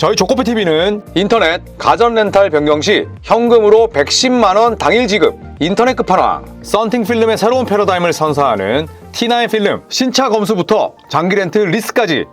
저희 조코피TV는 인터넷 가전 렌탈 변경 시 현금으로 110만원 당일 지급, 인터넷 끝판왕, 썬팅 필름의 새로운 패러다임을 선사하는 T9 필름 신차 검수부터 장기 렌트 리스까지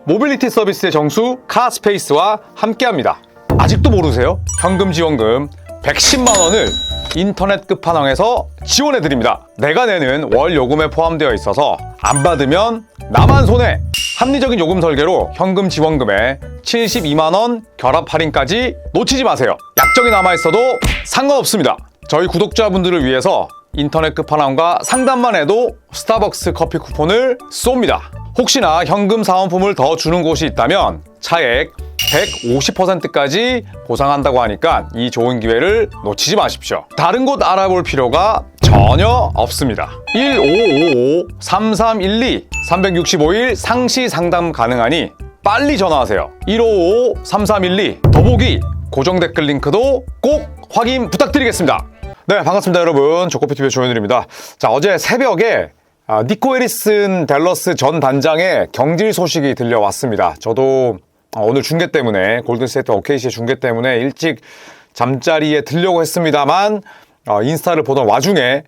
모빌리티 서비스의 정수 카스페이스와 함께합니다. 아직도 모르세요? 현금 지원금 110만원을 인터넷 끝판왕에서 지원해드립니다. 내가 내는 월 요금에 포함되어 있어서 안 받으면 나만 손해! 합리적인 요금 설계로 현금 지원금에 72만원 결합 할인까지 놓치지 마세요. 약정이 남아있어도 상관없습니다. 저희 구독자분들을 위해서 인터넷 끝판왕과 상담만 해도 스타벅스 커피 쿠폰을 쏩니다. 혹시나 현금 사은품을 더 주는 곳이 있다면 차액 150%까지 보상한다고 하니까 이 좋은 기회를 놓치지 마십시오. 다른 곳 알아볼 필요가 전혀 없습니다. 1555-3312 365일 상시 상담 가능하니 빨리 전화하세요. 1555-3312 더보기 고정 댓글 링크도 꼭 확인 부탁드리겠습니다. 네, 반갑습니다 여러분. 조코피TV의 조현일입니다. 자, 어제 새벽에 니코 해리슨 댈러스 전 단장의 경질 소식이 들려왔습니다. 저도 오늘 중계 때문에 골든스테이트 OKC의 중계 때문에 일찍 잠자리에 들려고 했습니다만 인스타를 보던 와중에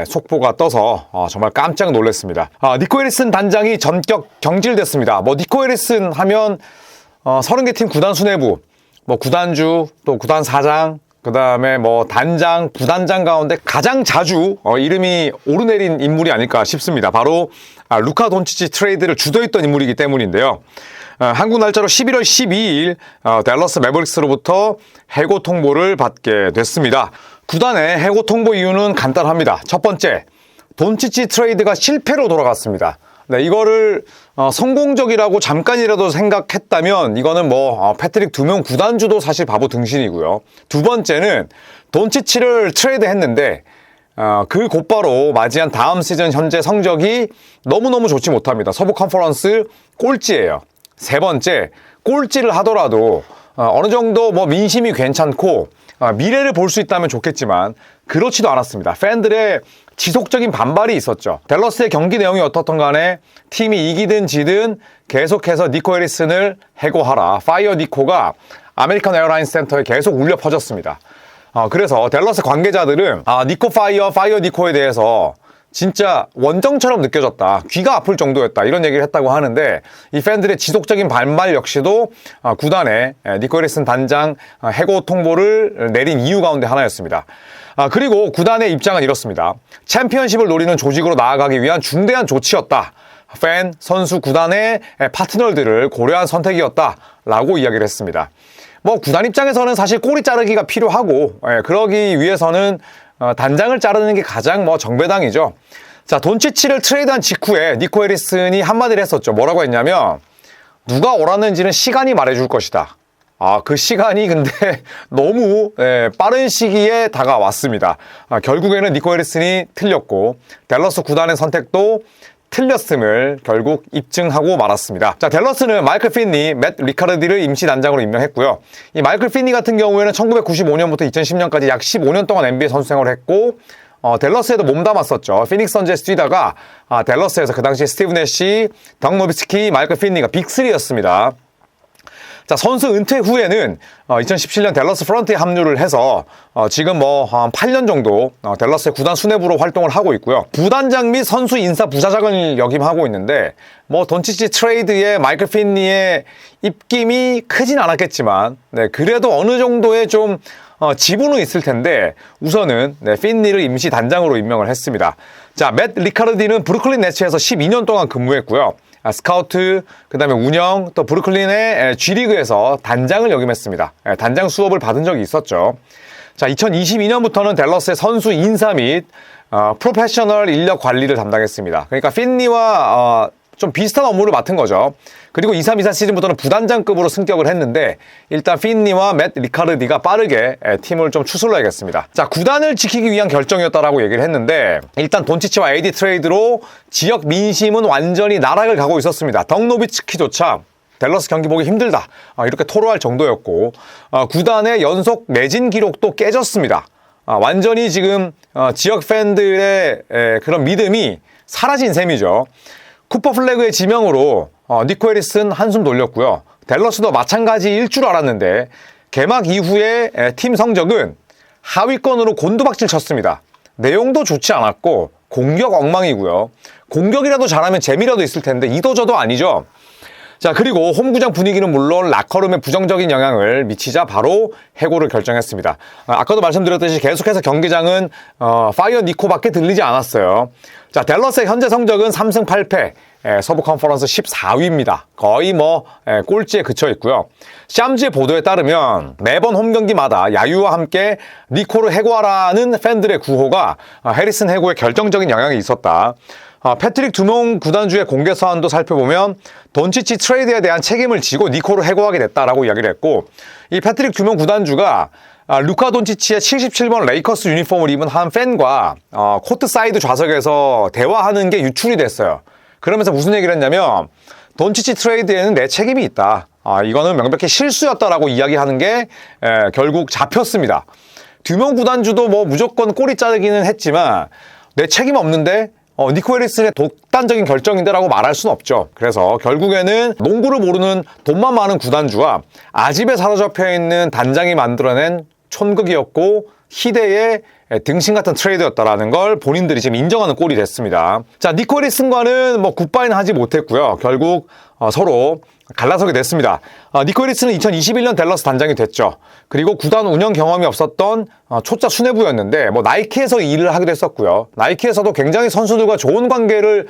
속보가 떠서 정말 깜짝 놀랐습니다. 니코 해리슨 단장이 전격 경질됐습니다. 니코 해리슨 하면 30개 팀 구단 수뇌부, 구단주, 또 구단 사장, 그 다음에 단장, 부단장 가운데 가장 자주 이름이 오르내린 인물이 아닐까 싶습니다. 바로 루카 돈치치 트레이드를 주도했던 인물이기 때문인데요. 한국 날짜로 11월 12일 댈러스 매버릭스로부터 해고 통보를 받게 됐습니다. 구단의 해고 통보 이유는 간단합니다. 첫 번째, 돈치치 트레이드가 실패로 돌아갔습니다. 네, 이거를 성공적이라고 잠깐이라도 생각했다면 이거는 패트릭 두명 구단주도 사실 바보 등신이고요. 두 번째는 돈치치를 트레이드 했는데 그 곧바로 맞이한 다음 시즌 현재 성적이 너무너무 좋지 못합니다. 서부 컨퍼런스 꼴찌예요. 세 번째, 꼴찌를 하더라도 어느 정도 민심이 괜찮고 미래를 볼 수 있다면 좋겠지만 그렇지도 않았습니다. 팬들의 지속적인 반발이 있었죠. 댈러스의 경기 내용이 어떻든 간에 팀이 이기든 지든 계속해서 니코 해리슨을 해고하라. 파이어 니코가 아메리칸 에어라인스 센터에 계속 울려 퍼졌습니다. 그래서 댈러스 관계자들은 니코 파이어 니코에 대해서 진짜 원정처럼 느껴졌다. 귀가 아플 정도였다. 이런 얘기를 했다고 하는데 이 팬들의 지속적인 반발 역시도 구단의 니코 해리슨 단장 해고 통보를 내린 이유 가운데 하나였습니다. 그리고 구단의 입장은 이렇습니다. 챔피언십을 노리는 조직으로 나아가기 위한 중대한 조치였다. 팬, 선수, 구단의 파트너들을 고려한 선택이었다라고 이야기를 했습니다. 구단 입장에서는 사실 꼬리 자르기가 필요하고 그러기 위해서는 단장을 자르는 게 가장 정배당이죠. 자, 돈치치를 트레이드한 직후에 니코 해리슨이 한마디를 했었죠. 뭐라고 했냐면 누가 옳았는지는 시간이 말해줄 것이다. 그 시간이 근데 너무 빠른 시기에 다가왔습니다. 결국에는 니코 해리슨이 틀렸고 댈러스 구단의 선택도 틀렸음을 결국 입증하고 말았습니다. 자, 댈러스는 마이클 피니, 맷 리카르디를 임시 단장으로 임명했고요. 이 마이클 피니 같은 경우에는 1995년부터 2010년까지 약 15년 동안 NBA 선수 생활을 했고 댈러스에도 몸담았었죠. 피닉스 선즈에서 뛰다가 댈러스에서 그 당시 스티브 내시, 덕 노비츠키, 마이클 피니가 빅3였습니다. 자, 선수 은퇴 후에는 2017년 댈러스 프런트에 합류를 해서 지금 한 8년 정도 댈러스의 구단 수뇌부로 활동을 하고 있고요. 부단장 및 선수 인사 부사장을 역임하고 있는데 돈치치 트레이드에 마이클 피니의 입김이 크진 않았겠지만 그래도 어느 정도의 좀 지분은 있을 텐데 우선은 피니를 임시 단장으로 임명을 했습니다. 자, 맷 리카르디는 브루클린 네츠에서 12년 동안 근무했고요. 스카우트, 그 다음에 운영, 또 브루클린의 G리그에서 단장을 역임했습니다. 단장 수업을 받은 적이 있었죠. 자, 2022년부터는 댈러스의 선수 인사 및 프로페셔널 인력 관리를 담당했습니다. 그러니까 피니와 좀 비슷한 업무를 맡은 거죠. 그리고 23-24 시즌부터는 부단장급으로 승격을 했는데 일단 피니와 맷 리카르디가 빠르게 팀을 좀 추슬러야겠습니다. 자, 구단을 지키기 위한 결정이었다라고 얘기를 했는데 일단 돈치치와 AD 트레이드로 지역 민심은 완전히 나락을 가고 있었습니다. 덕 노비츠키조차 댈러스 경기 보기 힘들다 이렇게 토로할 정도였고 구단의 연속 매진 기록도 깨졌습니다. 완전히 지금 지역 팬들의 그런 믿음이 사라진 셈이죠. 쿠퍼 플래그의 지명으로 니코 해리슨 한숨 돌렸고요. 댈러스도 마찬가지일 줄 알았는데 개막 이후에 팀 성적은 하위권으로 곤두박질 쳤습니다. 내용도 좋지 않았고 공격 엉망이고요. 공격이라도 잘하면 재미라도 있을 텐데 이도저도 아니죠. 자, 그리고 홈구장 분위기는 물론 라커룸에 부정적인 영향을 미치자 바로 해고를 결정했습니다. 아까도 말씀드렸듯이 계속해서 경기장은 파이어 니코밖에 들리지 않았어요. 자, 댈러스의 현재 성적은 3승 8패, 서부 컨퍼런스 14위입니다. 거의 꼴찌에 그쳐 있고요. 샴즈의 보도에 따르면 매번 홈 경기마다 야유와 함께 니코를 해고하라는 팬들의 구호가 해리슨 해고에 결정적인 영향이 있었다. 패트릭 두몽 구단주의 공개 서한도 살펴보면 돈치치 트레이드에 대한 책임을 지고 니코를 해고하게 됐다라고 이야기를 했고, 이 패트릭 두몽 구단주가 루카 돈치치의 77번 레이커스 유니폼을 입은 한 팬과 코트 사이드 좌석에서 대화하는 게 유출이 됐어요. 그러면서 무슨 얘기를 했냐면 돈치치 트레이드에는 내 책임이 있다. 이거는 명백히 실수였다라고 이야기하는 게 결국 잡혔습니다. 듀몽 구단주도 무조건 꼬리 자르기는 했지만 내 책임 없는데 니코 해리슨의 독단적인 결정인데라고 말할 수는 없죠. 그래서 결국에는 농구를 모르는 돈만 많은 구단주와 아집에 사로잡혀 있는 단장이 만들어낸 촌극이었고 희대의 등신 같은 트레이드였다라는 걸 본인들이 지금 인정하는 꼴이 됐습니다. 자, 니코 해리슨과는 굿바이는 하지 못했고요. 결국 서로 갈라서게 됐습니다. 니코 해리슨은 2021년 댈러스 단장이 됐죠. 그리고 구단 운영 경험이 없었던 초짜 수뇌부였는데 나이키에서 일을 하기도 했었고요. 나이키에서도 굉장히 선수들과 좋은 관계를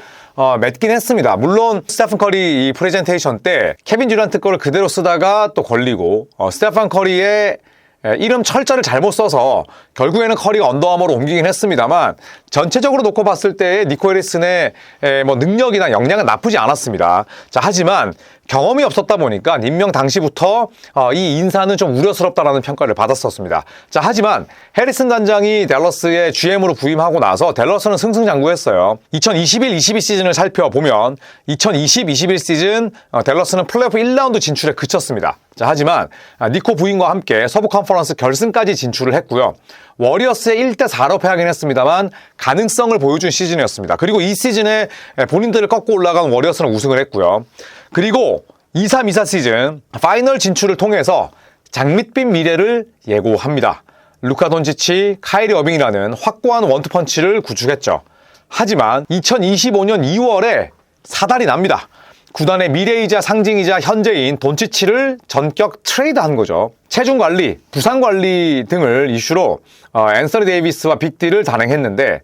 맺긴 했습니다. 물론 스테픈 커리 이 프레젠테이션 때 케빈 듀란트 거를 그대로 쓰다가 또 걸리고 스테판 커리의 이름 철자를 잘못 써서 결국에는 커리가 언더아머로 옮기긴 했습니다만 전체적으로 놓고 봤을 때 니코 해리슨의 능력이나 역량은 나쁘지 않았습니다. 자, 하지만 경험이 없었다 보니까 임명 당시부터 이 인사는 좀 우려스럽다라는 평가를 받았었습니다. 자, 하지만 해리슨 단장이 댈러스의 GM으로 부임하고 나서 댈러스는 승승장구했어요. 2021-22 시즌을 살펴보면 2020-21 시즌 댈러스는 플레이오프 1라운드 진출에 그쳤습니다. 자, 하지만 니코 부임과 함께 서부 컨퍼런스 결승까지 진출을 했고요. 워리어스의 1대4로 패하긴 했습니다만 가능성을 보여준 시즌이었습니다. 그리고 이 시즌에 본인들을 꺾고 올라간 워리어스는 우승을 했고요. 그리고 23-24 시즌 파이널 진출을 통해서 장밋빛 미래를 예고합니다. 루카 돈치치, 카이리 어빙이라는 확고한 원투펀치를 구축했죠. 하지만 2025년 2월에 사달이 납니다. 구단의 미래이자 상징이자 현재인 돈치치를 전격 트레이드한 거죠. 체중 관리, 부상 관리 등을 이슈로 앤서니 데이비스와 빅딜을 단행했는데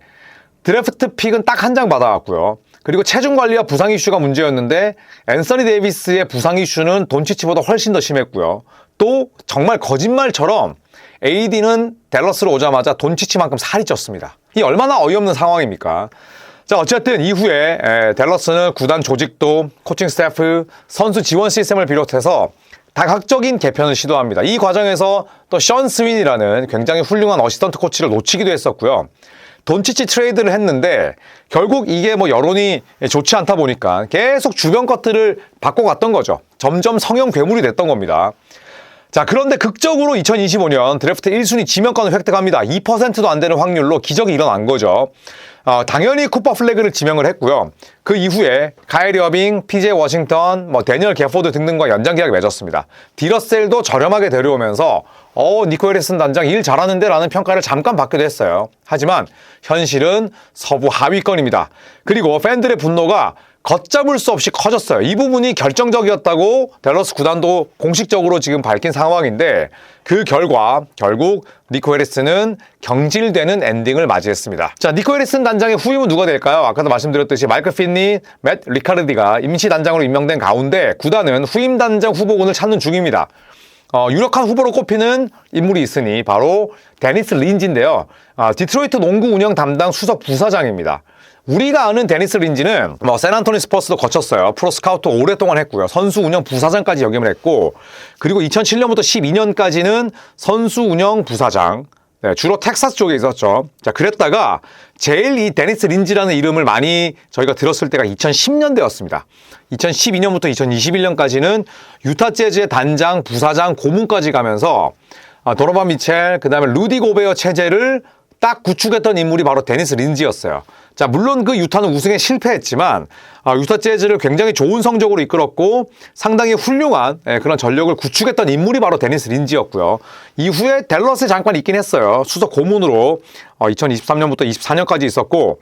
드래프트 픽은 딱 한 장 받아왔고요. 그리고 체중 관리와 부상 이슈가 문제였는데 앤서니 데이비스의 부상 이슈는 돈치치보다 훨씬 더 심했고요. 또 정말 거짓말처럼 AD는 댈러스로 오자마자 돈치치만큼 살이 쪘습니다. 이 얼마나 어이없는 상황입니까? 자, 어쨌든 이후에 댈러스는 구단 조직도, 코칭 스태프, 선수 지원 시스템을 비롯해서 다각적인 개편을 시도합니다. 이 과정에서 또 션 스윈이라는 굉장히 훌륭한 어시스턴트 코치를 놓치기도 했었고요. 돈치치 트레이드를 했는데 결국 이게 여론이 좋지 않다 보니까 계속 주변 것들을 바꿔갔던 거죠. 점점 성형 괴물이 됐던 겁니다. 자, 그런데 극적으로 2025년 드래프트 1순위 지명권을 획득합니다. 2%도 안 되는 확률로 기적이 일어난 거죠. 당연히 쿠퍼 플래그를 지명을 했고요. 그 이후에 카이리 어빙, PJ 워싱턴, 데니얼 게포드 등등과 연장 계약을 맺었습니다. 디러셀도 저렴하게 데려오면서 니코 해리슨 단장 일 잘하는데 라는 평가를 잠깐 받기도 했어요. 하지만 현실은 서부 하위권입니다. 그리고 팬들의 분노가 걷잡을 수 없이 커졌어요. 이 부분이 결정적이었다고 댈러스 구단도 공식적으로 지금 밝힌 상황인데 그 결과 결국 니코 해리슨은 경질되는 엔딩을 맞이했습니다. 자, 니코 해리슨 단장의 후임은 누가 될까요? 아까도 말씀드렸듯이 마이클 핀니, 맷 리카르디가 임시 단장으로 임명된 가운데 구단은 후임 단장 후보군을 찾는 중입니다. 유력한 후보로 꼽히는 인물이 있으니 바로 데니스 린지인데요. 디트로이트 농구 운영 담당 수석 부사장입니다. 우리가 아는 데니스 린지는 샌안토니 스퍼스도 거쳤어요. 프로 스카우트 오랫동안 했고요. 선수 운영 부사장까지 역임을 했고, 그리고 2007년부터 12년까지는 선수 운영 부사장, 주로 텍사스 쪽에 있었죠. 자, 그랬다가 제일 이 데니스 린지라는 이름을 많이 저희가 들었을 때가 2010년대였습니다. 2012년부터 2021년까지는 유타 재즈의 단장, 부사장, 고문까지 가면서 도노반 미첼, 그 다음에 루디 고베어 체제를 딱 구축했던 인물이 바로 데니스 린지였어요. 자, 물론 그 유타는 우승에 실패했지만 유타 재즈를 굉장히 좋은 성적으로 이끌었고 상당히 훌륭한 그런 전력을 구축했던 인물이 바로 데니스 린지였고요. 이후에 댈러스에 잠깐 있긴 했어요. 수석 고문으로 2023년부터 24년까지 있었고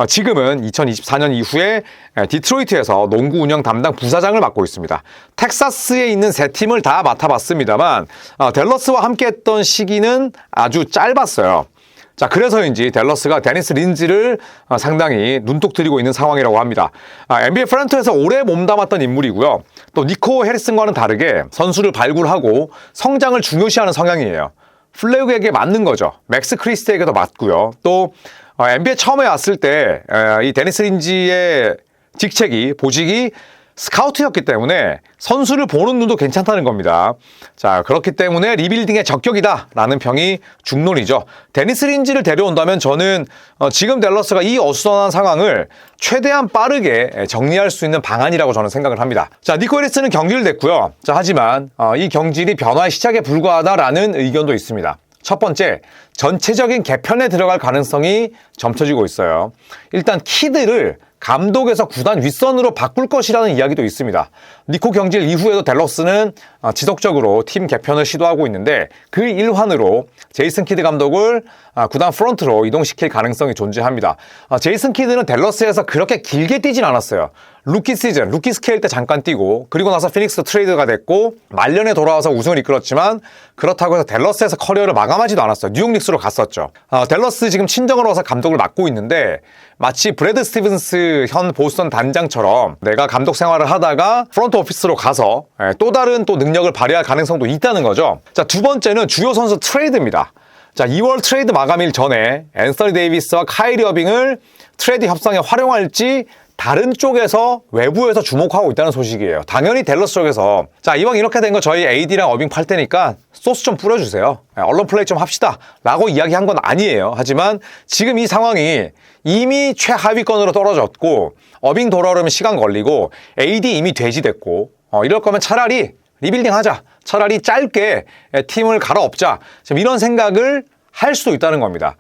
지금은 2024년 이후에 디트로이트에서 농구 운영 담당 부사장을 맡고 있습니다. 텍사스에 있는 세 팀을 다 맡아봤습니다만 댈러스와 함께했던 시기는 아주 짧았어요. 자, 그래서인지 댈러스가 데니스 린지를 상당히 눈독 들이고 있는 상황이라고 합니다. NBA 프런트에서 오래 몸담았던 인물이고요. 또 니코 해리슨과는 다르게 선수를 발굴하고 성장을 중요시하는 성향이에요. 플레그에게 맞는 거죠. 맥스 크리스트에게도 맞고요. 또 NBA 처음에 왔을 때 이 데니스 린지의 직책이 보직이 스카우트였기 때문에 선수를 보는 눈도 괜찮다는 겁니다. 자, 그렇기 때문에 리빌딩의 적격이다라는 평이 중론이죠. 데니스 린지를 데려온다면 저는 지금 댈러스가 이 어수선한 상황을 최대한 빠르게 정리할 수 있는 방안이라고 저는 생각을 합니다. 자, 니코 해리스는 경질을 냈고요. 자, 하지만 이 경질이 변화의 시작에 불과하다라는 의견도 있습니다. 첫 번째, 전체적인 개편에 들어갈 가능성이 점쳐지고 있어요. 일단 키드를 감독에서 구단 윗선으로 바꿀 것이라는 이야기도 있습니다. 니코 경질 이후에도 댈러스는 지속적으로 팀 개편을 시도하고 있는데 그 일환으로 제이슨 키드 감독을 구단 프런트로 이동시킬 가능성이 존재합니다. 제이슨 키드는 댈러스에서 그렇게 길게 뛰진 않았어요. 루키 시즌, 루키 스케일 때 잠깐 뛰고 그리고 나서 피닉스 트레이드가 됐고 말년에 돌아와서 우승을 이끌었지만 그렇다고 해서 댈러스에서 커리어를 마감하지도 않았어요. 뉴욕 닉스로 갔었죠. 댈러스 지금 친정을 와서 감독을 맡고 있는데 마치 브래드 스티븐스 현 보스턴 단장처럼 내가 감독 생활을 하다가 프런트 오피스로 가서 또 다른 또 능력을 발휘할 가능성도 있다는 거죠. 자, 두 번째는 주요 선수 트레이드입니다. 자, 2월 트레이드 마감일 전에 앤서니 데이비스와 카이리 어빙을 트레이드 협상에 활용할지 다른 쪽에서 외부에서 주목하고 있다는 소식이에요. 당연히 댈러스 쪽에서 자, 이왕 이렇게 된 거 저희 AD랑 어빙 팔 테니까 소스 좀 뿌려주세요. 언론 플레이 좀 합시다 라고 이야기한 건 아니에요. 하지만 지금 이 상황이 이미 최하위권으로 떨어졌고 어빙 돌아오려면 시간 걸리고 AD 이미 돼지됐고 이럴 거면 차라리 리빌딩 하자. 차라리 짧게 팀을 갈아엎자. 지금 이런 생각을 할 수도 있다는 겁니다.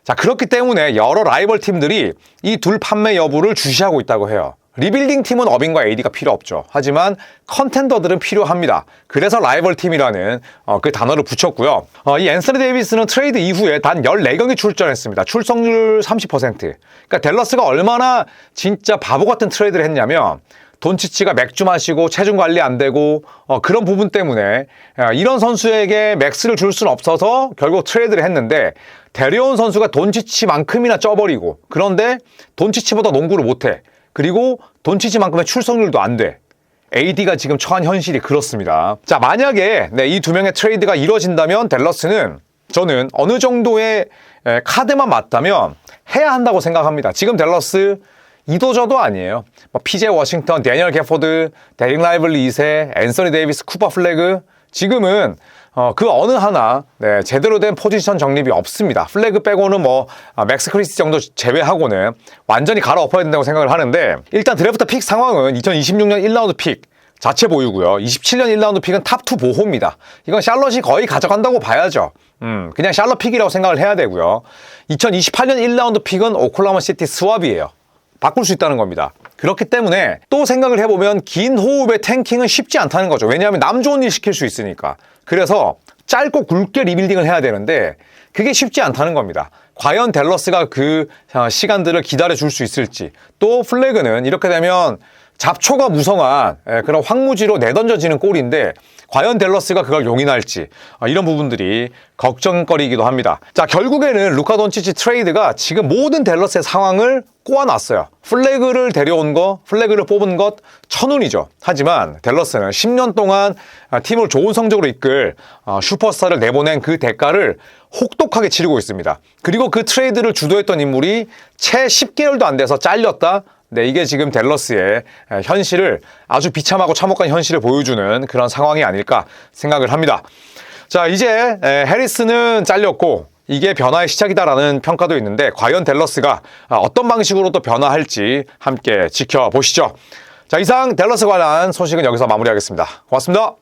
자, 그렇기 때문에 여러 라이벌 팀들이 이 둘 판매 여부를 주시하고 있다고 해요. 리빌딩 팀은 어빙과 AD가 필요 없죠. 하지만 컨텐더들은 필요합니다. 그래서 라이벌 팀이라는 그 단어를 붙였고요. 이 앤서니 데이비스는 트레이드 이후에 단 14경기 출전했습니다. 출석률 30%. 그러니까 댈러스가 얼마나 진짜 바보 같은 트레이드를 했냐면 돈치치가 맥주 마시고 체중 관리 안 되고 그런 부분 때문에 이런 선수에게 맥스를 줄 수는 없어서 결국 트레이드를 했는데 데려온 선수가 돈치치만큼이나 쪄버리고 그런데 돈치치보다 농구를 못해. 그리고 돈치치만큼의 출석률도 안 돼. AD가 지금 처한 현실이 그렇습니다. 자, 만약에 이 두 명의 트레이드가 이루어진다면 댈러스는 저는 어느 정도의 카드만 맞다면 해야 한다고 생각합니다. 지금 댈러스 이도저도 아니에요. PJ 워싱턴, 데니얼 게포드, 데릭 라이블리 2세, 앤서니 데이비스, 쿠퍼 플래그 지금은 그 어느 하나 제대로 된 포지션 정립이 없습니다. 플래그 빼고는 맥스 크리스티 정도 제외하고는 완전히 갈아엎어야 된다고 생각을 하는데 일단 드래프트 픽 상황은 2026년 1라운드 픽 자체 보유고요. 27년 1라운드 픽은 탑2 보호입니다. 이건 샬럿이 거의 가져간다고 봐야죠. 그냥 샬럿 픽이라고 생각을 해야 되고요. 2028년 1라운드 픽은 오클라호마 시티 스왑이에요. 바꿀 수 있다는 겁니다. 그렇기 때문에 또 생각을 해보면 긴 호흡의 탱킹은 쉽지 않다는 거죠. 왜냐하면 남 좋은 일 시킬 수 있으니까. 그래서 짧고 굵게 리빌딩을 해야 되는데 그게 쉽지 않다는 겁니다. 과연 댈러스가 그 시간들을 기다려줄 수 있을지. 또 플래그는 이렇게 되면 잡초가 무성한 그런 황무지로 내던져지는 골인데 과연 댈러스가 그걸 용인할지 이런 부분들이 걱정거리이기도 합니다. 자, 결국에는 루카 돈치치 트레이드가 지금 모든 댈러스의 상황을 꼬아놨어요. 플래그를 데려온 거, 플래그를 뽑은 것 천운이죠. 하지만 댈러스는 10년 동안 팀을 좋은 성적으로 이끌 슈퍼스타를 내보낸 그 대가를 혹독하게 치르고 있습니다. 그리고 그 트레이드를 주도했던 인물이 채 10개월도 안 돼서 잘렸다. 네, 이게 지금 댈러스의 현실을 아주 비참하고 참혹한 현실을 보여주는 그런 상황이 아닐까 생각을 합니다. 자, 이제 해리스는 잘렸고 이게 변화의 시작이다라는 평가도 있는데 과연 댈러스가 어떤 방식으로 또 변화할지 함께 지켜보시죠. 자, 이상 댈러스 관한 소식은 여기서 마무리하겠습니다. 고맙습니다.